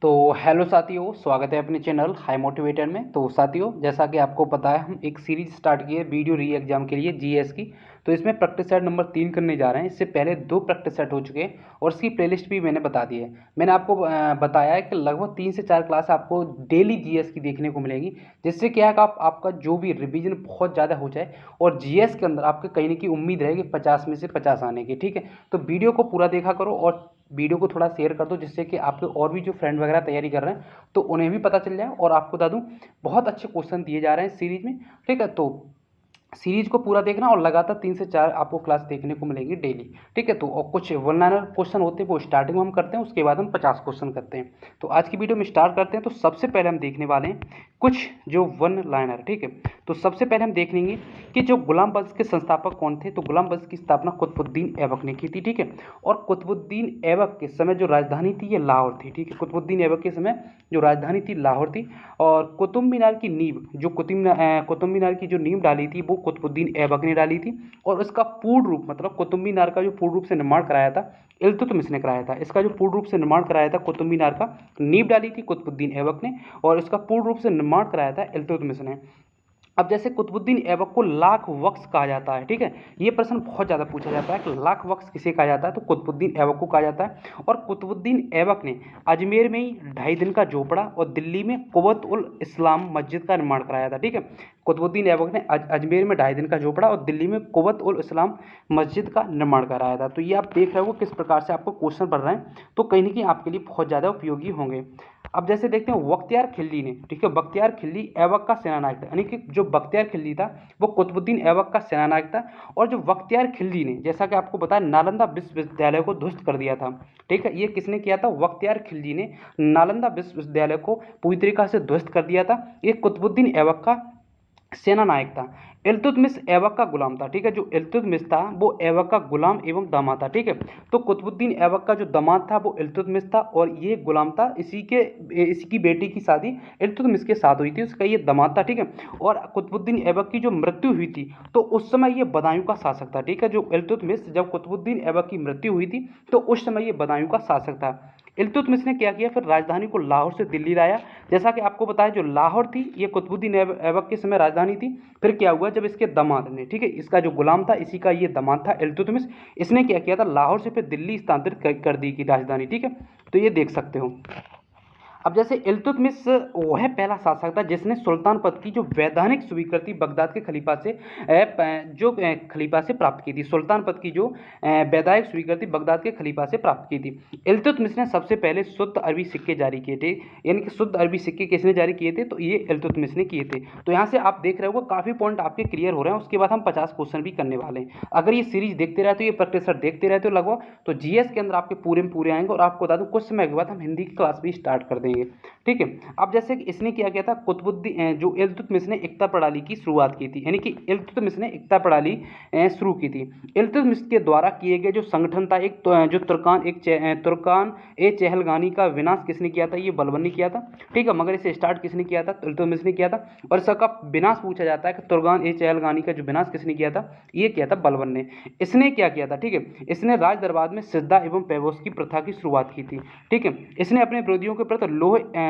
तो हेलो साथियों, स्वागत है अपने चैनल हाई मोटिवेटर में। तो साथियों, जैसा कि आपको पता है, हम एक सीरीज स्टार्ट की है वीडियो री एग्जाम के लिए जीएस की। तो इसमें प्रैक्टिस सेट नंबर 3 करने जा रहे हैं। इससे पहले 2 प्रैक्टिस सेट हो चुके हैं और इसकी प्लेलिस्ट भी मैंने बता दी है। मैंने आपको बताया है कि लगभग 3 से 4 क्लास आपको डेली जीएस की देखने को मिलेगी, जिससे क्या है कि आपका जो भी रिवीजन बहुत ज़्यादा हो जाए और जीएस के अंदर आपके कहीं की उम्मीद रहेगी 50 में से 50 आने की। ठीक है, तो वीडियो को पूरा देखा करो और वीडियो को थोड़ा शेयर कर दो, जिससे कि आपके और भी जो फ्रेंड वगैरह तैयारी कर रहे हैं तो उन्हें भी पता चल जाए। और आपको बता दूं, बहुत अच्छे क्वेश्चन दिए जा रहे हैं सीरीज में। ठीक है, तो सीरीज को पूरा देखना और लगातार 3 से 4 आपको क्लास देखने को मिलेंगी डेली। ठीक है, तो और कुछ वन लाइनर क्वेश्चन होते हैं वो स्टार्टिंग में हम करते हैं, उसके बाद हम 50 क्वेश्चन करते हैं। तो आज की वीडियो में स्टार्ट करते हैं। तो सबसे पहले हम देखने वाले हैं कुछ जो वन लाइनर। ठीक है, तो सबसे पहले हम देख लेंगे कि जो गुलाम वंश के संस्थापक कौन थे। तो गुलाम वंश की स्थापना कुतुबुद्दीन ऐबक ने की थी। ठीक है, और कुतुबुद्दीन ऐबक के समय जो राजधानी थी ये लाहौर थी। ठीक है, कुतुबुद्दीन ऐबक के समय जो राजधानी थी लाहौर थी। और कुतुब मीनार की नींव जो कुतुब मीनार की जो नींव डाली थी वो कुतुबुद्दीन ऐबक ने डाली थी। और उसका पूर्ण रूप मतलब कुतुब मीनार का जो पूर्ण रूप से निर्माण कराया था इल्तुतमिश ने कराया था। इसका जो पूर्ण रूप से निर्माण कराया था कुतुब मीनार का, नींव डाली थी कुतुबुद्दीन ऐबक ने और इसका पूर्ण रूप से निर्माण कराया था इल्तुतमिश ने। अब जैसे कुतुबुद्दीन ऐबक को लाख वक्स कहा जाता है। ठीक है, ये प्रश्न बहुत ज़्यादा पूछा जाता है कि लाख वक्स किसे कहा जाता है। तो कुतुबुद्दीन ऐबक को कहा जाता है। और कुतुबुद्दीन ऐबक ने अजमेर में ही 2.5 दिन का झोपड़ा और दिल्ली में कुव्वत उल इस्लाम मस्जिद का निर्माण कराया था। ठीक है, कुतुबुद्दीन ऐबक ने अजमेर में 2.5 दिन का झोपड़ा और दिल्ली में कुव्वत उल इस्लाम मस्जिद का निर्माण कराया था। तो ये आप देख रहे हो किस प्रकार से आपको क्वेश्चन पढ़ रहे हैं, तो कहीं ना कहीं आपके लिए बहुत ज़्यादा उपयोगी होंगे। अब जैसे देखते हैं बख्तियार खिलजी ने। ठीक है, बख्तियार खिलजी ऐबक का सेनानायक था, यानी कि जो बख्तियार खिलजी था वो कुतुबुद्दीन ऐबक का सेनानायक था। और जो बख्तियार खिलजी ने, जैसा कि आपको बताया, नालंदा विश्वविद्यालय को ध्वस्त कर दिया था। ठीक है, ये किसने किया था? बख्तियार खिलजी ने नालंदा विश्वविद्यालय को पूरी तरीके से ध्वस्त कर दिया था। ये कुतुबुद्दीन ऐबक का सेना नायक था। इल्तुतमिश ऐबक का गुलाम था। ठीक है, जो इल्तुतमिश था वो ऐबक का गुलाम एवं दामाद था। ठीक है, तो कुतुबुद्दीन ऐबक का जो दामाद था वो इल्तुतमिश था और ये गुलाम था। इसी की बेटी की शादी इल्तुतमिश के साथ हुई थी, उसका ये दामाद था। ठीक है, और कुतुबुद्दीन ऐबक की जो मृत्यु हुई थी तो उस समय ये बदायूं का शासक था। ठीक है, जो इल्तुतमिश, जब कुतुबुद्दीन ऐबक की मृत्यु हुई थी तो उस समय ये बदायूं का शासक था। इल्तुतमिश ने क्या किया, फिर राजधानी को लाहौर से दिल्ली लाया। जैसा कि आपको बताया, जो लाहौर थी ये कुतुबुद्दीन ऐबक के समय राजधानी थी। फिर क्या हुआ, जब इसके दामाद ने, ठीक है, इसका जो गुलाम था इसी का ये दामाद था इल्तुतमिश, इसने क्या किया था, लाहौर से फिर दिल्ली स्थानांतरित कर दी की राजधानी। ठीक है, तो ये देख सकते हो। अब जैसे इल्तुतमिश वह पहला शासक था जिसने सुल्तान पद की जो वैधानिक स्वीकृति बगदाद के खलीफा से खलीफा से प्राप्त की थी। सुल्तान पद की जो वैधानिक स्वीकृति बगदाद के खलीफा से प्राप्त की थी। इल्तुतमिश ने सबसे पहले शुद्ध अरबी सिक्के जारी किए थे। यानी कि शुद्ध अरबी सिक्के किसने जारी किए थे? तो ये इल्तुतमिश ने किए थे। तो यहाँ से आप देख रहे हो काफ़ी पॉइंट आपके क्लियर हो रहे हैं। उसके बाद हम 50 क्वेश्चन भी करने वाले हैं। अगर ये सीरीज देखते रहते हो, ये प्रैक्टिस देखते रहते हो लगभग, तो जीएस के अंदर आपके पूरे में पूरे आएंगे। और आपको बता दूं, कुछ समय के बाद हम हिंदी की क्लास भी स्टार्ट कर देंगे। ठीक है, अब जैसे कि इसने क्या किया था, कुतुबुद्दीन जो इल्तुतमिश ने एकता प्रणाली की शुरुआत की थी। यानी कि इल्तुतमिश ने एकता प्रणाली शुरू की थी। इल्तुतमिश के द्वारा किए गए जो संगठन था, एक जो तुर्कान ए चहलगानी का विनाश किसने किया था? ये बलबन ने किया था। ठीक है, मगर इसे स्टार्ट किसने किया था? तो इल्तुतमिश ने किया था। और इसका विनाश पूछा जाता है कि तुर्कान ए चहलगानी का जो विनाश किसने किया था? ये किया था बलबन ने। इसने क्या किया था? ठीक है, इसने राज दरबार में सिद्धा एवं पैबोस की प्रथा की शुरुआत की थी। ठीक है, इसने अपने विरोधियों के प्रति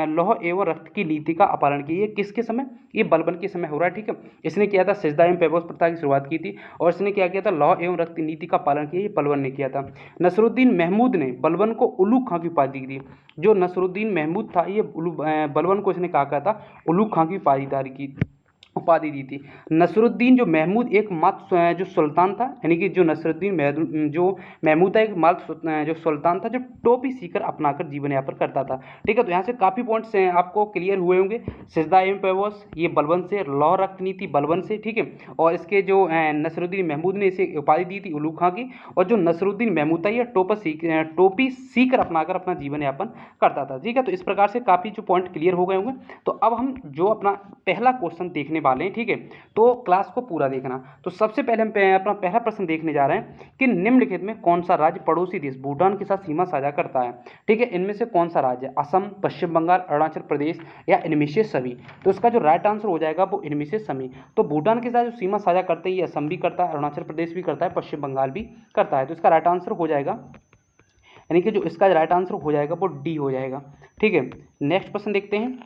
लौह एवं रक्त की नीति का अपहरण किया। ये किसके समय? ये बलबन के समय हो रहा है। ठीक है, इसने किया था सिजदा एवं पैबोस प्रथा की शुरुआत की थी। और इसने क्या किया था? लौह एवं रक्त की नीति का पालन किया। ये बलबन ने किया था। नसरुद्दीन महमूद ने बलबन को उलूग खां की उपाधि दी थी। जो नसरुद्दीन महमूद था ये बलबन को इसने कहा था उलूग खां की उपाधि दी थी। नसरुद्दीन जो महमूद एकमात्र जो सुल्तान था, यानी कि जो नसरुद्दीन जो महमूद था एक मात्र जो सुल्तान था जो टोपी सीकर अपनाकर जीवन यापन करता था। ठीक है, तो यहाँ से काफ़ी पॉइंट्स आपको क्लियर हुए होंगे। सिजदा एवं पैबोस ये बलबन से, लौह रक्त नीति बलबन से। ठीक है, और इसके जो नसरुद्दीन महमूद ने इसे उपाधि दी थी उलूग खां की। और जो नसरुद्दीन महमूद था ये टोपी सीकर अपनाकर अपना जीवन यापन करता था। ठीक है, तो इस प्रकार से काफ़ी जो पॉइंट क्लियर हो गए होंगे। तो अब हम जो अपना पहला क्वेश्चन देखने वाले हैं। ठीक है, तो क्लास को पूरा देखना। तो सबसे पहले हम अपना पहला प्रश्न देखने जा रहे हैं कि निम्नलिखित में कौन सा राज्य पड़ोसी देश भूटान के साथ सीमा साझा करता है। ठीक है, इनमें से कौन सा राज्य? असम, पश्चिम बंगाल, अरुणाचल प्रदेश या इनमें से सभी? तो इसका जो राइट आंसर हो जाएगा वो इनमें से सभी। तो भूटान के साथ जो सीमा साझा करते हैं ये असम भी करता है, अरुणाचल प्रदेश भी करता है, पश्चिम बंगाल भी करता है। तो इसका राइट आंसर हो जाएगा यानी कि जो इसका राइट आंसर हो जाएगा वो डी हो जाएगा। ठीक है, नेक्स्ट क्वेश्चन देखते हैं।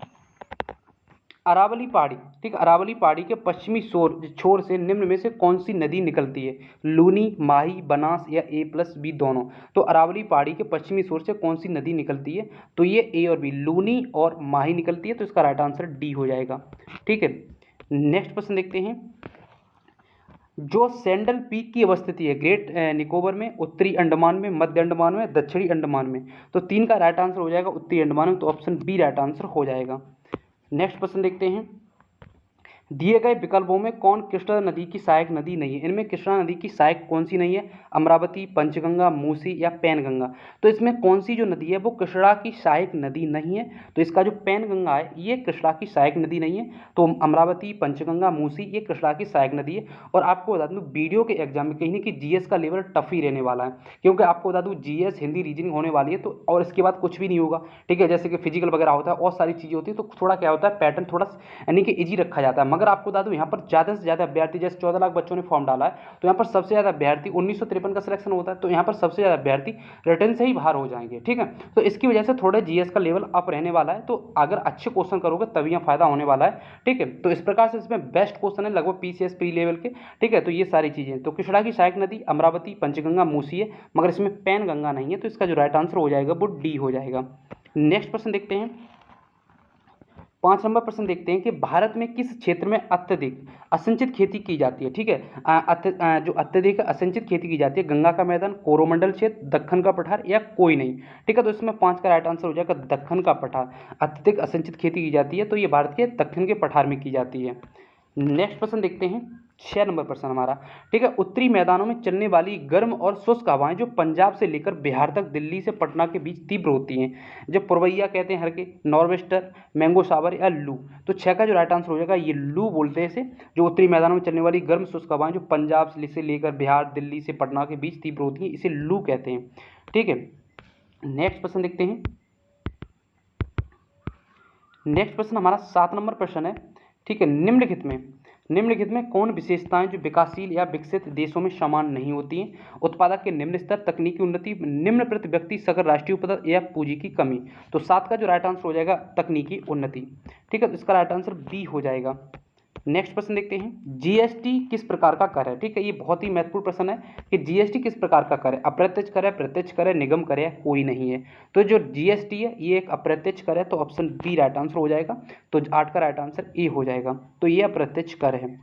अरावली पहाड़ी, ठीक है, अरावली पहाड़ी के पश्चिमी छोर से निम्न में से कौन सी नदी निकलती है? लूनी, माही, बनास या A+B दोनों? तो अरावली पहाड़ी के पश्चिमी छोर से कौन सी नदी निकलती है? तो ये ए और बी, लूनी और माही निकलती है, तो इसका राइट आंसर डी हो जाएगा। ठीक है, नेक्स्ट क्वेश्चन देखते हैं। जो सैंडल पीक की अवस्थिति है ग्रेट निकोबर में, उत्तरी अंडमान में, मध्य अंडमान में, दक्षिणी अंडमान में? तो 3 का राइट आंसर हो जाएगा उत्तरी अंडमान में, तो ऑप्शन बी राइट आंसर हो जाएगा। नेक्स्ट क्वेश्चन देखते हैं। दिए गए विकल्पों में कौन कृष्णा नदी की सहायक नदी नहीं है? इनमें कृष्णा नदी की सहायक कौन सी नहीं है? अमरावती, पंचगंगा, मूसी या पैनगंगा? तो इसमें कौन सी जो नदी है वो कृष्णा की सहायक नदी नहीं है, तो इसका जो पैनगंगा है ये कृष्णा की सहायक नदी नहीं है। तो अमरावती, पंचगंगा, मूसी ये कृष्णा की सहायक नदी है। और आपको बता दूँ वीडियो के एग्जाम में कहीं ना कहीं जीएस का लेवल टफ ही रहने वाला है, क्योंकि आपको बता दूँ जीएस हिंदी रीजनिंग होने वाली है, तो और इसके बाद कुछ भी नहीं होगा। ठीक है, जैसे कि फिजिकल वगैरह होता है और सारी चीज़ें होती है, तो थोड़ा क्या होता है पैटर्न थोड़ा यानी कि इजी रखा जाता है। मगर आपको बता दूं यहाँ पर ज़्यादा से ज़्यादा अभ्यर्थी, जैसे 14 लाख बच्चों ने फॉर्म डाला है, तो यहाँ पर सबसे ज़्यादा अभ्यर्थी 1953 का सिलेक्शन होता है, तो यहाँ पर सबसे ज़्यादा अभ्यर्थी रिटर्न से ही बाहर हो जाएंगे। ठीक है, तो इसकी वजह से थोड़े जीएस का लेवल अप रहने वाला है, तो अगर अच्छे क्वेश्चन करोगे तभी यहाँ फायदा होने वाला है। ठीक है, तो इस प्रकार से इसमें बेस्ट क्वेश्चन है लगभग पीसीएस प्री लेवल के। ठीक है, तो ये सारी चीज़ें, तो कृष्णा की सहायक नदी अमरावती, पंचगंगा, मूसी है, मगर इसमें पैनगंगा नहीं है, तो इसका जो राइट आंसर हो जाएगा वो डी हो जाएगा। नेक्स्ट प्रश्न देखते हैं। 5 नंबर प्रश्न देखते हैं कि भारत में किस क्षेत्र में अत्यधिक असिंचित खेती की जाती है? ठीक है, जो अत्यधिक असिंचित खेती की जाती है, गंगा का मैदान, कोरोमंडल क्षेत्र, दक्कन का पठार या कोई नहीं? ठीक है, तो इसमें 5 का राइट आंसर हो जाएगा दक्कन का पठार। अत्यधिक असिंचित खेती की जाती है तो ये भारत के दक्कन के पठार में की जाती है। नेक्स्ट प्रश्न देखते हैं, 6 नंबर प्रश्न हमारा। ठीक है, उत्तरी मैदानों में चलने वाली गर्म और शुष्क हवाएं जो पंजाब से लेकर बिहार तक, दिल्ली से पटना के बीच तीव्र होती हैं, जो पुरवैया कहते हैं हल्के, नॉर्वेस्टर, मैंगो सावर या लू? तो 6 का जो राइट आंसर हो जाएगा ये लू बोलते हैं इसे, जो उत्तरी मैदानों में चलने वाली गर्म शुष्क हवाएं जो पंजाब से लेकर बिहार, दिल्ली से पटना के बीच तीव्र होती हैं, इसे लू कहते हैं। ठीक है, नेक्स्ट प्रश्न देखते हैं। नेक्स्ट प्रश्न हमारा 7 नंबर प्रश्न है। ठीक है, निम्नलिखित में कौन विशेषताएं जो विकासशील या विकसित देशों में समान नहीं होती हैं? उत्पादक के निम्न स्तर, तकनीकी उन्नति, निम्न प्रति व्यक्ति सकल राष्ट्रीय उपभोक्ता या पूंजी की कमी? तो 7 का जो राइट आंसर हो जाएगा तकनीकी उन्नति। ठीक है, तो इसका राइट आंसर बी हो जाएगा। नेक्स्ट प्रश्न देखते हैं। जीएसटी किस प्रकार का कर है? ठीक है, ये बहुत ही महत्वपूर्ण प्रश्न है कि जीएसटी किस प्रकार का कर है? अप्रत्यक्ष कर है, प्रत्यक्ष कर है, निगम कर है, कोई नहीं है? तो जो जीएसटी है ये एक अप्रत्यक्ष कर है, तो ऑप्शन बी राइट आंसर हो जाएगा। तो 8 का राइट आंसर ए हो जाएगा, तो ये अप्रत्यक्ष कर है।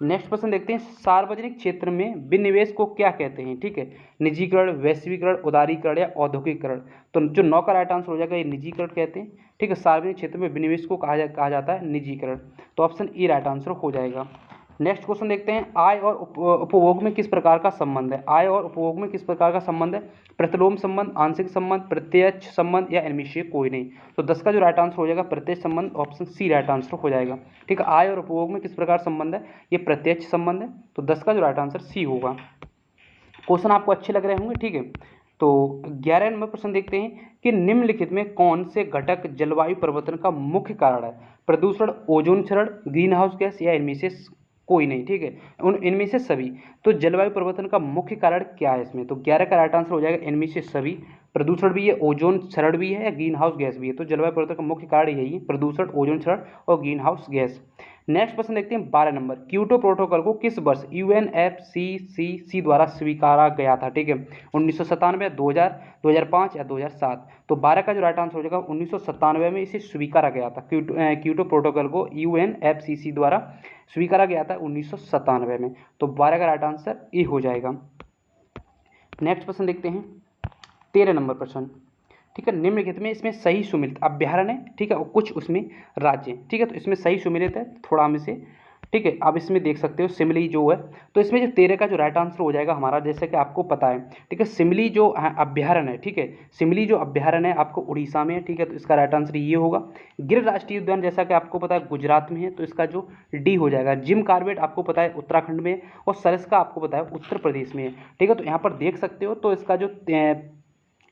नेक्स्ट प्रश्न देखते हैं। सार्वजनिक क्षेत्र में विनिवेश को क्या कहते हैं? ठीक है, निजीकरण, वैश्वीकरण, उदारीकरण या औद्योगिकरण? तो जो 9 का राइट आंसर हो जाएगा ये निजीकरण कहते हैं। ठीक है, सार्वजनिक क्षेत्र में विनिवेश को कहा जाता है निजीकरण, तो ऑप्शन ए राइट आंसर हो जाएगा। नेक्स्ट क्वेश्चन देखते हैं। आय और उपभोग में किस प्रकार का संबंध है? आय और उपभोग में किस प्रकार का संबंध है? प्रतिलोम संबंध, आंशिक संबंध, प्रत्यक्ष संबंध या इनमें से कोई नहीं? तो 10 का जो राइट आंसर हो जाएगा प्रत्यक्ष संबंध, ऑप्शन सी राइट आंसर हो जाएगा। ठीक है, आय और उपभोग में किस प्रकार संबंध है? ये प्रत्यक्ष संबंध है, तो 10 का जो राइट आंसर सी होगा। क्वेश्चन आपको अच्छे लग रहे होंगे। ठीक है, तो 11 नंबर प्रश्न देखते हैं कि निम्नलिखित में कौन से घटक जलवायु परिवर्तन का मुख्य कारण है? प्रदूषण, ओजोन क्षरण, ग्रीन हाउस गैस या इनमें से कोई नहीं? ठीक है, इनमें से सभी। तो जलवायु परिवर्तन का मुख्य कारण क्या है इसमें? तो 11 का राइट आंसर हो जाएगा इनमें से सभी। प्रदूषण भी है, ओजोन क्षरण भी है या ग्रीन हाउस गैस भी है, तो जलवायु परिवर्तन का मुख्य कारण यही है, प्रदूषण, ओजोन क्षरण और ग्रीन हाउस गैस। नेक्स्ट प्रश्न देखते हैं 12 नंबर। क्योटो प्रोटोकॉल को किस वर्ष यूएनएफसीसीसी द्वारा स्वीकारा गया था? ठीक है, 1997, 2000, 2005 या 2007? तो 12 का जो राइट आंसर हो जाएगा 1997 में इसे स्वीकारा गया था। क्योटो प्रोटोकॉल को यूएनएफसीसी द्वारा स्वीकारा गया था 1997 में, तो 12 का राइट आंसर ए हो जाएगा। नेक्स्ट प्रश्न देखते हैं 13 नंबर प्रश्न। ठीक है, निम्नलिखित में इसमें सही सुमेलित अभ्यारण्य है, ठीक है, और कुछ उसमें राज्य, ठीक है, तो इसमें सही सुमेलित है थोड़ा में से। ठीक है, आप इसमें देख सकते हो सिमली जो है, तो इसमें जो 13 का जो राइट आंसर हो जाएगा हमारा, जैसे कि आपको पता है। ठीक है, सिमली जो अभ्यारण्य है, ठीक है, सिमली जो अभ्यारण्य है आपको उड़ीसा में है। ठीक है, तो इसका राइट आंसर ये होगा। गिर राष्ट्रीय उद्यान जैसा कि आपको पता है गुजरात में है, तो इसका जो डी हो जाएगा। जिम कार्बेट आपको पता है उत्तराखंड में, और सरिस्का आपको पता है उत्तर प्रदेश में है। ठीक है, तो यहाँ पर देख सकते हो, तो इसका जो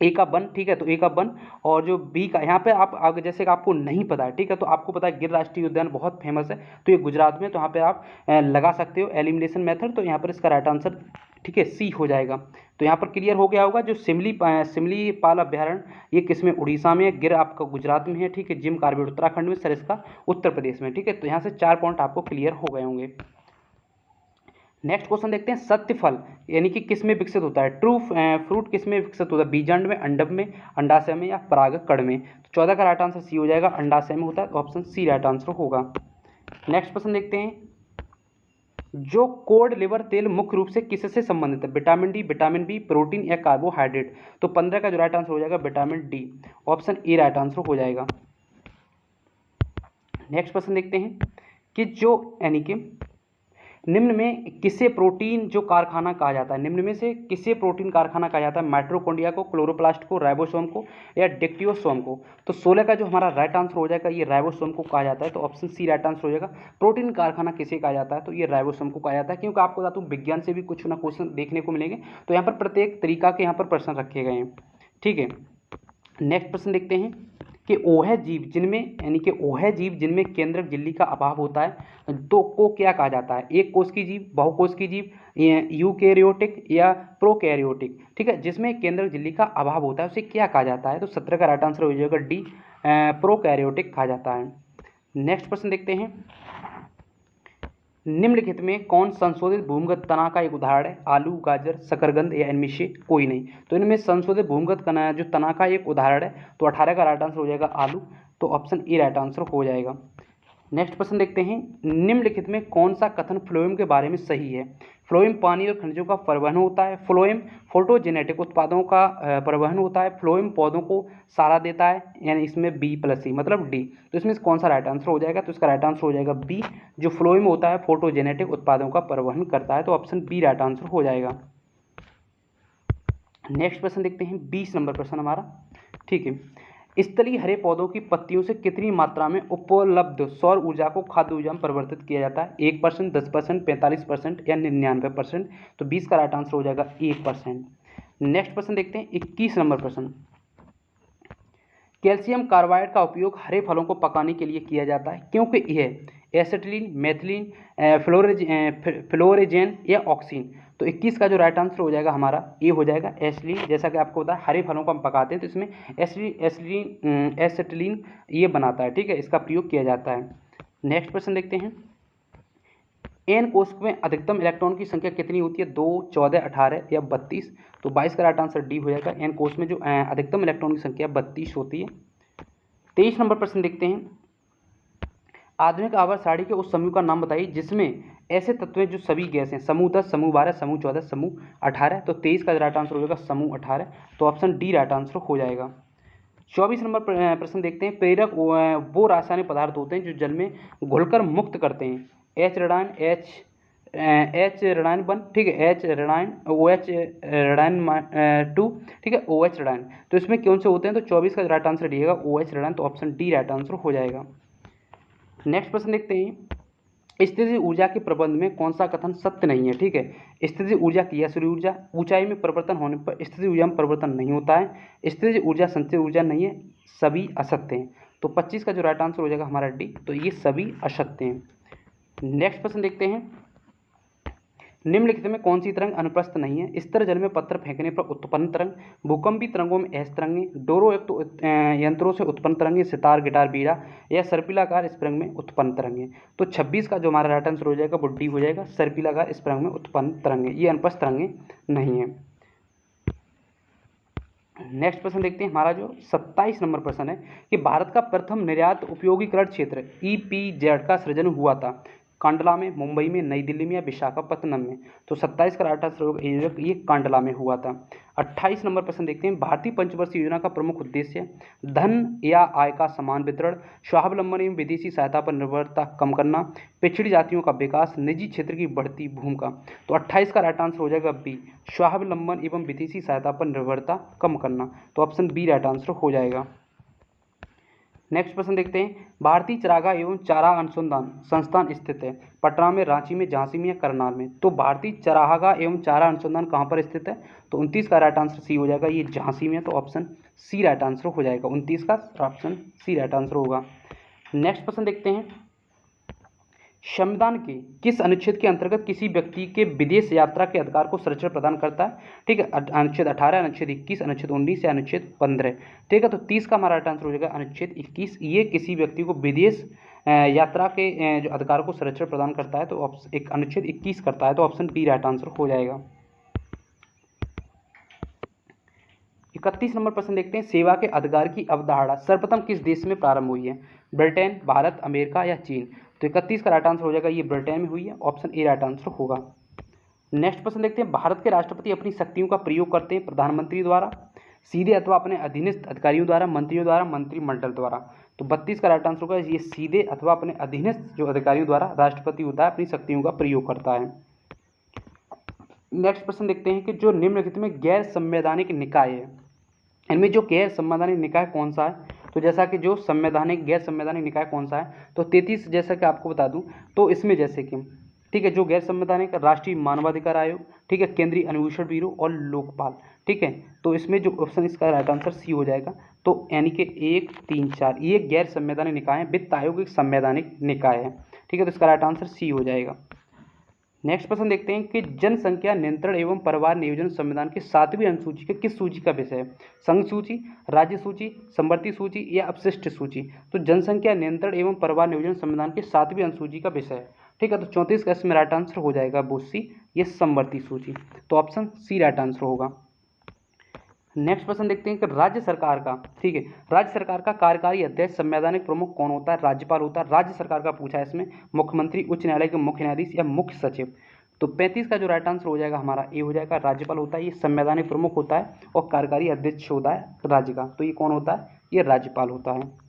ए का वन, ठीक है, तो ए का वन, और जो बी का यहाँ पे आप जैसे कि आपको नहीं पता है, ठीक है, तो आपको पता है गिर राष्ट्रीय उद्यान बहुत फेमस है, तो ये गुजरात में, तो यहाँ पे आप लगा सकते हो एलिमिनेशन मेथड, तो यहाँ पर इसका राइट आंसर ठीक है, सी हो जाएगा। तो यहाँ पर क्लियर हो गया होगा। जो सिमलीपाल अभ्यारण्य ये किस में, उड़ीसा में है, गिर आपका गुजरात में है, ठीक है, जिम कार्बेट उत्तराखंड में, सरिस्का उत्तर प्रदेश में, ठीक है। तो यहाँ से 4 पॉइंट आपको क्लियर हो गए होंगे। नेक्स्ट क्वेश्चन देखते हैं, सत्य फल यानी कि किस में विकसित होता है, ट्रू फ्रूट किस में विकसित होता है, बीजांड में, अंडक में, अंडाशय में या परागकण में। तो 14 का राइट आंसर सी हो जाएगा, अंडाशय में होता है, तो ऑप्शन सी राइट आंसर होगा। नेक्स्ट क्वेश्चन देखते हैं, जो कोड लिवर तेल मुख्य रूप से किससे संबंधित है, vitamin D, vitamin B, protein या कार्बोहाइड्रेट। तो 15 का जो राइट आंसर हो जाएगा vitamin D, option A right answer हो जाएगा। नेक्स्ट क्वेश्चन देखते हैं कि जो यानी कि निम्न में किसे प्रोटीन जो कारखाना कहा जाता है, निम्न में से किसे प्रोटीन कारखाना कहा जाता है, माइटोकॉन्ड्रिया को, क्लोरोप्लास्ट को, राइबोसोम को या डिक्टियोसोम को। तो 16 का जो हमारा राइट आंसर हो जाएगा ये राइबोसोम को कहा जाता है, तो ऑप्शन सी राइट आंसर हो जाएगा। प्रोटीन कारखाना किसे कहा जाता है, तो ये राइबोसोम को कहा जाता है। क्योंकि आपको बता दूं विज्ञान से भी कुछ ना क्वेश्चन देखने को मिलेंगे, तो यहाँ पर प्रत्येक तरीका के यहाँ पर प्रश्न रखे गए हैं, ठीक है। नेक्स्ट प्रश्न देखते हैं कि ओह जीव जिनमें यानी कि ओह जीव जिनमें केंद्रक झिल्ली का अभाव होता है तो को क्या कहा जाता है, एक कोष की जीव, बहुकोष की जीव, यूकैरियोटिक या प्रोकैरियोटिक, ठीक है। जिसमें केंद्रक झिल्ली का अभाव होता है उसे क्या कहा जाता है, तो 17 का राइट आंसर हो जाएगा डी, प्रोकैरियोटिक कहा जाता है। नेक्स्ट प्रश्न देखते हैं, निम्नलिखित में कौन संशोधित भूमिगत तना का एक उदाहरण है, आलू, गाजर, शकरकंद या इनमें से कोई नहीं। तो इनमें संशोधित भूमिगत जो तना का एक उदाहरण है, तो 18 का राइट आंसर हो जाएगा आलू, तो ऑप्शन ए राइट आंसर हो जाएगा। नेक्स्ट प्रश्न देखते हैं, निम्नलिखित में कौन सा कथन फ्लोएम के बारे में सही है, फ्लोएम पानी और खनिजों का परिवहन होता है, फ्लोएम फोटोजेनेटिक उत्पादों का परिवहन होता है, फ्लोएम पौधों को सहारा देता है, यानी इसमें बी प्लस सी मतलब डी। तो इसमें कौन सा राइट आंसर हो जाएगा, तो इसका राइट आंसर हो जाएगा बी, जो फ्लोएम होता है फोटोजेनेटिक उत्पादों का परिवहन करता है, तो ऑप्शन बी राइट आंसर हो जाएगा। नेक्स्ट प्रश्न देखते हैं, 20 नंबर प्रश्न हमारा, ठीक है। स्थलीय हरे पौधों की पत्तियों से कितनी मात्रा में उपलब्ध सौर ऊर्जा को खाद्य ऊर्जा में परिवर्तित किया जाता है, 1%, 10%, 45% या 99%। तो 20 का राइट आंसर हो जाएगा 1%। नेक्स्ट प्रश्न देखते हैं, 21 नंबर प्रश्न, कैल्शियम कार्बाइड का उपयोग हरे फलों को पकाने के लिए किया जाता है क्योंकि यह एसिटिलीन, मेथिलीन, फ्लोरेजेन या ऑक्सीन। तो 21 का जो राइट आंसर हो जाएगा हमारा ए हो जाएगा, एसिटिलीन। जैसा कि आपको पता है हरे फलों को हम पकाते हैं तो इसमें एसिटिलीन ये बनाता है, ठीक है, इसका प्रयोग किया जाता है। नेक्स्ट प्रश्न देखते हैं, एन कोष में अधिकतम इलेक्ट्रॉन की संख्या कितनी होती है, 2, 14, 18 या 32। तो 22 का राइट आंसर डी हो जाएगा, एन कोष में जो अधिकतम इलेक्ट्रॉन की संख्या 32 होती है। 23 नंबर प्रश्न देखते हैं, आधुनिक आवर्त सारणी के उस समूह का नाम बताइए जिसमें ऐसे तत्व हैं जो सभी गैस हैं, समूह 10, समूह 12, समूह 14, समूह 18। तो 23 का राइट आंसर हो जाएगा समूह 18, तो ऑप्शन डी राइट आंसर हो जाएगा। 24 नंबर प्रश्न देखते हैं, प्रेरक वो रासायनिक पदार्थ होते हैं जो जल में घुलकर मुक्त करते हैं, एच ऋणायन, एच ऋणायन 1, ठीक है, एच ऋणायन, ओ एच ऋणायन 2, ठीक है, ओ एच ऋणायन। तो इसमें कौन से होते हैं, तो 24 का राइट आंसर दिएगा ओ एच ऋणायन, तो ऑप्शन डी राइट आंसर हो जाएगा। नेक्स्ट प्रश्न देखते हैं, स्थितिज ऊर्जा के प्रबंध में कौन सा कथन सत्य नहीं है, ठीक है। स्थितिज ऊर्जा क्रियाशील ऊर्जा, ऊंचाई में परिवर्तन होने पर स्थितिज ऊर्जा में परिवर्तन नहीं होता है, स्थितिज ऊर्जा संचय ऊर्जा नहीं है, सभी असत्य हैं। तो 25 का जो राइट आंसर हो जाएगा हमारा डी, तो ये सभी असत्य हैं। नेक्स्ट प्रश्न देखते हैं, निम्नलिखित में कौन सी तरंग अनुप्रस्थ नहीं है, स्थिर जल में पत्थर फेंकने पर उत्पन्न तरंग, भूकंपी तरंगों में एस तरंगें, डोरो यंत्रों से उत्पन्न तरंगें, सितार, गिटार, बीड़ा या सर्पिलाकार स्प्रिंग में उत्पन्न तरंगें। तो 26 का जो हमारा राइट आंसर हो जाएगा वो डी हो जाएगा, सर्पिलाकार स्प्रिंग में उत्पन्न तरंगें, ये अनुप्रस्थ तरंगें नहीं है। नेक्स्ट प्रश्न देखते हैं, हमारा जो 27 नंबर प्रश्न है कि भारत का प्रथम निर्यात उपयोगीकरण क्षेत्र EPZ का सृजन हुआ था, कांडला में, मुंबई में, नई दिल्ली में या विशाखापत्तनम में। तो 27 का राइट आंसर ये कांडला में हुआ था। 28 नंबर प्रश्न देखते हैं, भारतीय पंचवर्षीय योजना का प्रमुख उद्देश्य धन या आय का समान वितरण, स्वावलंबन एवं विदेशी सहायता पर निर्भरता कम करना, पिछड़ी जातियों का विकास, निजी क्षेत्र की बढ़ती भूमिका। तो 28 का राइट आंसर हो जाएगा बी, स्वावलंबन एवं विदेशी सहायता पर निर्भरता कम करना। तो ऑप्शन बी राइट आंसर हो जाएगा। नेक्स्ट प्रश्न देखते हैं, भारतीय चरागाह एवं चारा अनुसंधान संस्थान स्थित है, पटना में, रांची में, झांसी में या करनाल में। तो भारतीय चरागाह एवं चारा अनुसंधान कहाँ पर स्थित है, तो 29 का राइट आंसर सी हो जाएगा, ये झांसी में, तो ऑप्शन सी राइट आंसर हो जाएगा, 29 का ऑप्शन सी राइट आंसर होगा। नेक्स्ट प्रश्न देखते हैं, संविधान के किस अनुच्छेद के अंतर्गत किसी व्यक्ति के विदेश यात्रा के अधिकार को संरक्षण प्रदान करता है? ठीक है, अनुच्छेद 18, अनुच्छेद 21, अनुच्छेद 19 या अनुच्छेद 15। ठीक है, तो 30 का हमारा राइट आंसर हो जाएगा अनुच्छेद 21। ये किसी व्यक्ति को विदेश यात्रा के जो अधिकार को संरक्षण प्रदान करता है, तो एक अनुच्छेद 21 करता है, तो ऑप्शन बी राइट आंसर हो जाएगा। 31 नंबर प्रश्न देखते हैं, सेवा के अधिकार की अवधारणा सर्वप्रथम किस देश में प्रारंभ हुई है? ब्रिटेन, भारत, अमेरिका या चीन? तो 31 का राइट आंसर हो जाएगा ये ब्रिटेन में हुई है, ऑप्शन ए राइट आंसर होगा। नेक्स्ट प्रश्न देखते हैं, भारत के राष्ट्रपति अपनी शक्तियों का प्रयोग करते हैं प्रधानमंत्री द्वारा, सीधे अथवा अपने अधीनस्थ अधिकारियों द्वारा, मंत्रियों द्वारा, मंत्रिमंडल द्वारा? तो 32 का राइट आंसर होगा ये सीधे अथवा अपने अधीनस्थ जो अधिकारियों द्वारा राष्ट्रपति होता है अपनी शक्तियों का प्रयोग करता है। नेक्स्ट प्रश्न देखते हैं कि जो निम्नलिखित में गैर संवैधानिक निकाय है, इनमें जो गैर संवैधानिक निकाय कौन सा है? तो जैसा कि जो संवैधानिक गैर संवैधानिक निकाय कौन सा है, तो 33 जैसा कि आपको बता दूं, तो इसमें जैसे कि ठीक है, जो गैर संवैधानिक राष्ट्रीय मानवाधिकार आयोग, ठीक है, केंद्रीय अन्वेषण ब्यूरो और लोकपाल। ठीक है, तो इसमें जो ऑप्शन इसका राइट आंसर सी हो जाएगा। तो यानी कि 1, 3, 4 ये गैर संवैधानिक निकाय है, वित्त आयोग एक संवैधानिक निकाय है। ठीक है, तो इसका राइट आंसर सी हो जाएगा। नेक्स्ट प्रश्न देखते हैं कि जनसंख्या नियंत्रण एवं परिवार नियोजन संविधान की 7वीं अनुसूची के किस सूची का विषय है? संघ सूची, राज्य सूची, समवर्ती सूची या अपशिष्ट सूची? तो जनसंख्या नियंत्रण एवं परिवार नियोजन संविधान की 7वीं अनुसूची का विषय है। ठीक है, तो 34 का इसमें राइट आंसर हो जाएगा वो सी, ये समवर्ती सूची, तो ऑप्शन सी राइट आंसर होगा। नेक्स्ट प्रश्न देखते हैं कि राज्य सरकार का, ठीक है, राज्य सरकार का कार्यकारी अध्यक्ष संवैधानिक प्रमुख कौन होता है? राज्यपाल होता है। राज्य सरकार का पूछा है इसमें, मुख्यमंत्री, उच्च न्यायालय के मुख्य न्यायाधीश या मुख्य सचिव? तो 35 का जो राइट आंसर हो जाएगा हमारा ए हो जाएगा, राज्यपाल होता है, ये संवैधानिक प्रमुख होता है और कार्यकारी अध्यक्ष होता है राज्य का, तो ये कौन होता है? ये राज्यपाल होता है।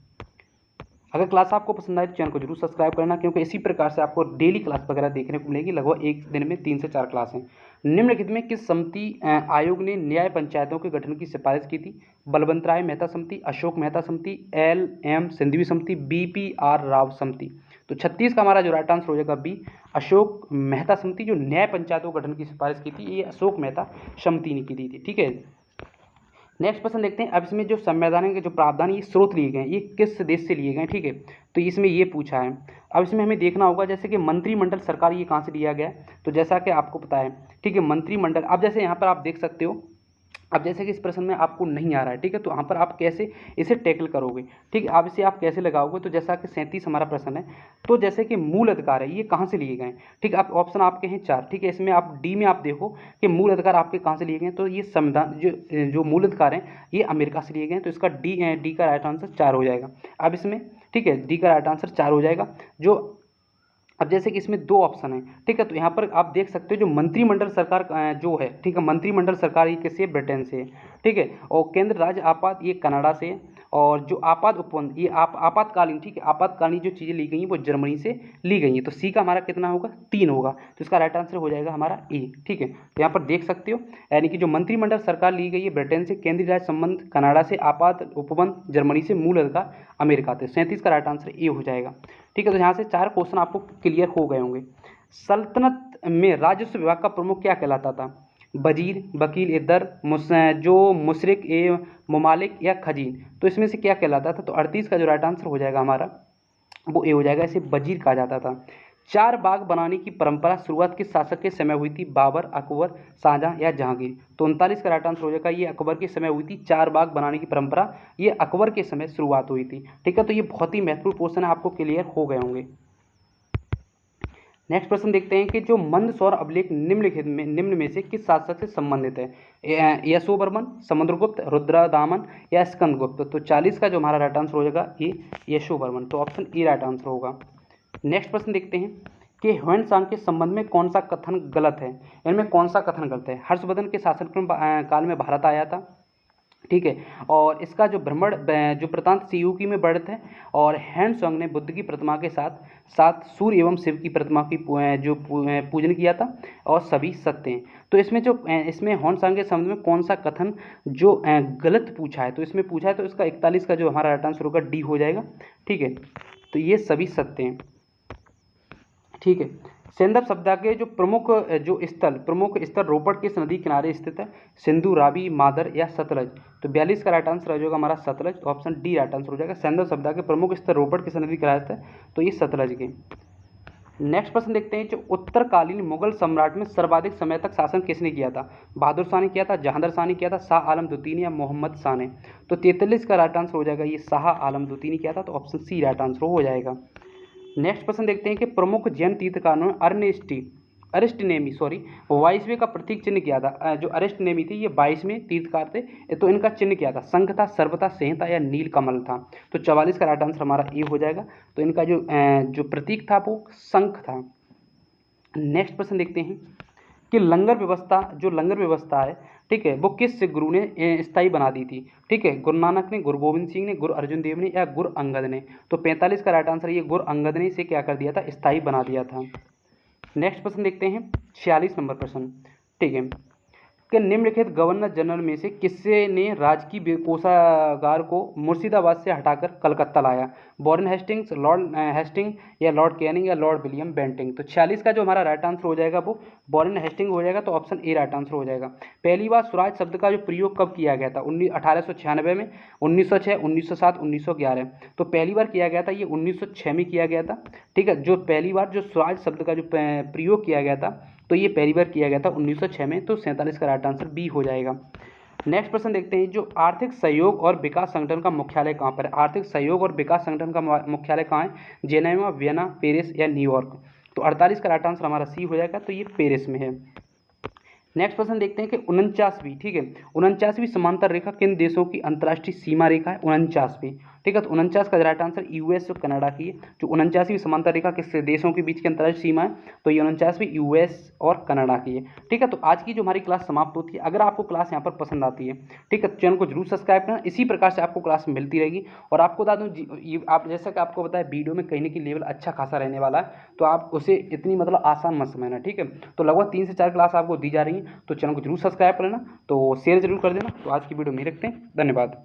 अगर क्लास आपको पसंद आए तो चैनल को जरूर सब्सक्राइब करना, क्योंकि इसी प्रकार से आपको डेली क्लास वगैरह देखने को मिलेगी। लगभग एक दिन में 3 से 4 क्लास हैं। निम्नलिखित में किस समिति आयोग ने न्याय पंचायतों के गठन की सिफारिश की थी? बलवंत राय मेहता समिति, अशोक मेहता समिति, LM सिंघवी समिति, BPR राव समिति? तो 36 का हमारा जो राइट आंसर हो जाएगा बी, अशोक मेहता समिति, जो न्याय पंचायतों गठन की सिफारिश की थी, ये अशोक मेहता समिति ने की थी। ठीक है, नेक्स्ट प्रश्न देखते हैं। अब इसमें जो संवैधानिक के जो प्रावधान ये स्रोत लिए गए हैं, ये किस देश से लिए गए हैं? ठीक है, तो इसमें ये पूछा है। अब इसमें हमें देखना होगा जैसे कि मंत्रिमंडल सरकार ये कहाँ से लिया गया है, तो जैसा कि आपको पता है, ठीक है, मंत्रिमंडल, अब जैसे यहाँ पर आप देख सकते हो, अब जैसे कि इस प्रश्न में आपको नहीं आ रहा है, ठीक है, तो यहाँ पर आप कैसे इसे टैकल करोगे? ठीक है, आप इसे आप कैसे लगाओगे? तो जैसा कि 37 हमारा प्रश्न है, तो जैसे कि मूल अधिकार है, ये कहाँ से लिए गए? ठीक है, आप ऑप्शन आपके हैं 4। ठीक है, इसमें आप डी में आप देखो कि मूल अधिकार आपके कहाँ से लिए गए, तो ये संविधान जो मूल अधिकार हैं ये अमेरिका से लिए गए हैं, तो इसका डी का राइट आंसर 4 हो जाएगा। अब इसमें ठीक है, डी का राइट आंसर 4 हो जाएगा। जो अब जैसे कि इसमें 2 ऑप्शन है, ठीक है, तो यहाँ पर आप देख सकते हो जो मंत्रिमंडल सरकार जो है, ठीक है, मंत्रिमंडल सरकार ये किससे है? ब्रिटेन से है। ठीक है, और केंद्र राज्य आपात ये कनाडा से है, और जो आपात उपबंध ये आपातकालीन, ठीक है, आपातकालीन जो चीज़ें ली गई हैं वो जर्मनी से ली गई हैं। तो सी का हमारा कितना होगा? 3 होगा, तो इसका राइट आंसर हो जाएगा हमारा ए। ठीक है, तो यहाँ पर देख सकते हो, यानी कि जो मंत्रिमंडल सरकार ली गई है ब्रिटेन से, केंद्रीय राज्य संबंध कनाडा से, आपात उपबंध जर्मनी से, मूल अधिकार अमेरिका से। 37 का राइट आंसर ए हो जाएगा। ठीक है, तो यहाँ से 4 क्वेश्चन आपको क्लियर हो गए होंगे। सल्तनत में राजस्व विभाग का प्रमुख क्या कहलाता था? वजीर, वकील ए दर, जो मुशरिक ए मुमालिक या खजीन? तो इसमें से क्या कहलाता था? तो 38 का जो राइट आंसर हो जाएगा हमारा वो ए हो जाएगा, इसे वजीर कहा जाता था। 4 बाग बनाने की परंपरा शुरुआत किस शासक के समय हुई थी? बाबर, अकबर, शाहजहां या जहांगीर? तो 39 का राइट आंसर हो जाएगा, ये अकबर के समय हुई थी 4 बाग बनाने की परंपरा, ये अकबर के समय शुरुआत हुई थी। ठीक है, तो ये बहुत ही महत्वपूर्ण क्वेश्चन है, आपको क्लियर हो गए होंगे। नेक्स्ट प्रश्न देखते हैं कि जो मंदसौर अभिलेख निम्न में से किस शासक से संबंधित है? यशोवर्मन, समुद्रगुप्त, रुद्रदामन या स्कंदगुप्त? तो 40 का जो हमारा राइट आंसर हो जाएगा ये यशोवर्मन, तो ऑप्शन ए राइट आंसर होगा। नेक्स्ट प्रश्न देखते हैं कि ह्वेन-सांग के संबंध में कौन सा कथन गलत है? इनमें कौन सा कथन गलत है? हर्षवर्धन के शासन काल में भारत आया था, ठीक है, और इसका जो भ्रमण जो प्रतांत सियुकी में बढ़त है, और ह्वेन-सांग ने बुद्ध की प्रतिमा के साथ साथ सूर्य एवं शिव की प्रतिमा की पूजन किया था, और सभी सत्य हैं। तो इसमें इसमें ह्वेन-सांग के संबंध में कौन सा कथन जो गलत पूछा है? तो इसमें पूछा है, तो इसका 41 का जो हमारा राइट आंसर होगा डी हो जाएगा। ठीक है, तो ये सभी सत्य हैं। ठीक है, सेंधव सभ्यता के जो प्रमुख स्थल रोपड़ किस नदी किनारे स्थित है? सिंधु, रावी, मादर या सतलज? तो 42 का राइट आंसर हो जाएगा हमारा सतलज, तो ऑप्शन डी राइट आंसर हो जाएगा। सेंधव सभ्यता के प्रमुख स्थल रोपड़ किस नदी किनारे स्थित है? तो ये सतलज के। नेक्स्ट प्रश्न देखते हैं, जो उत्तरकालीन मुगल सम्राट में सर्वाधिक समय तक शासन किसने किया था? बहादुर शाह ने किया था, जहांगीर शाह ने किया था, शाह आलम द्वितीय ने या मोहम्मद शाह ने? तो 43 का राइट आंसर हो जाएगा ये शाह आलम द्वितीय ने किया था, तो ऑप्शन सी राइट आंसर हो जाएगा। नेक्स्ट प्रश्न देखते हैं कि प्रमुख जैन तीर्थकारों ने अरिस्टनेमी 22वें का प्रतीक चिन्ह किया था। जो अरिस्टनेमी थी ये 22वें तीर्थकार थे, तो इनका चिन्ह क्या था? शंख था, सर्प था, सिंह था या नील कमल था? तो 44 का राइट आंसर हमारा ए हो जाएगा। तो इनका जो प्रतीक था वो शंख था। नेक्स्ट प्रश्न देखते हैं कि लंगर व्यवस्था है, ठीक है, वो किस गुरु ने स्थायी बना दी थी? ठीक है, गुरु नानक ने, गुरु गोविंद सिंह ने, गुरु अर्जुन देव ने या गुरु अंगद ने? तो 45 का राइट आंसर ये गुरु अंगद ने इसे क्या कर दिया था? स्थायी बना दिया था। नेक्स्ट प्रश्न देखते हैं 46 नंबर प्रश्न, ठीक है, कि निम्नलिखित गवर्नर जनरल में से किसने ने राजकीय कोषागार को मुर्शिदाबाद से हटाकर कलकत्ता लाया? वॉरेन हेस्टिंग्स, लॉर्ड हेस्टिंग या लॉर्ड कैनिंग या लॉर्ड विलियम बेंटिंग? तो 46 का जो हमारा राइट आंसर हो जाएगा वो वॉरेन हेस्टिंग हो जाएगा, तो ऑप्शन ए राइट आंसर हो जाएगा। पहली बार स्वराज शब्द का जो प्रयोग कब किया गया था? 1896 में, 1906, 1907, 1911? तो पहली बार किया गया था ये 1906 में किया गया था, ठीक है। जो पहली बार जो स्वराज शब्द का जो प्रयोग किया गया था तो ये पहली बार किया गया था 1906 में, तो 47 का राइट आंसर बी हो जाएगा। नेक्स्ट प्रश्न देखते हैं, जो आर्थिक सहयोग और विकास संगठन का मुख्यालय कहाँ पर है? आर्थिक सहयोग और विकास संगठन का मुख्यालय कहाँ है? जेनेवा, वियना, पेरिस या न्यूयॉर्क? तो 48 का राइट आंसर हमारा सी हो जाएगा, तो ये पेरिस में है। नेक्स्ट प्रश्न देखते हैं कि 49वीं, ठीक है, 49वीं समांतर रेखा किन देशों की अंतर्राष्ट्रीय सीमा रेखा है? 49वीं, ठीक है, तो 49 का राइट आंसर यूएस और कनाडा की है। जो 49वीं समांतर रेखा किस देशों के बीच की अंतर्राष्ट्रीय सीमा है? तो ये 49वीं यूएस और कनाडा की है, ठीक है। तो आज की जो हमारी क्लास समाप्त होती है। अगर आपको क्लास यहाँ पर पसंद आती है, ठीक है, चैनल को जरूर सब्सक्राइब करना, इसी प्रकार से आपको क्लास मिलती रहेगी। और आपको बता दूँ, आप जैसा कि आपको बताया वीडियो में कहीं ना कहीं लेवल अच्छा खासा रहने वाला है, तो आप उसे इतनी मतलब आसान मत समझना, ठीक है। तो लगभग 3 से 4 क्लास आपको दी जा रही है, तो चैनल को जरूर सब्सक्राइब कर लेना, तो शेयर जरूर कर देना। तो आज की वीडियो में रखते हैं, धन्यवाद।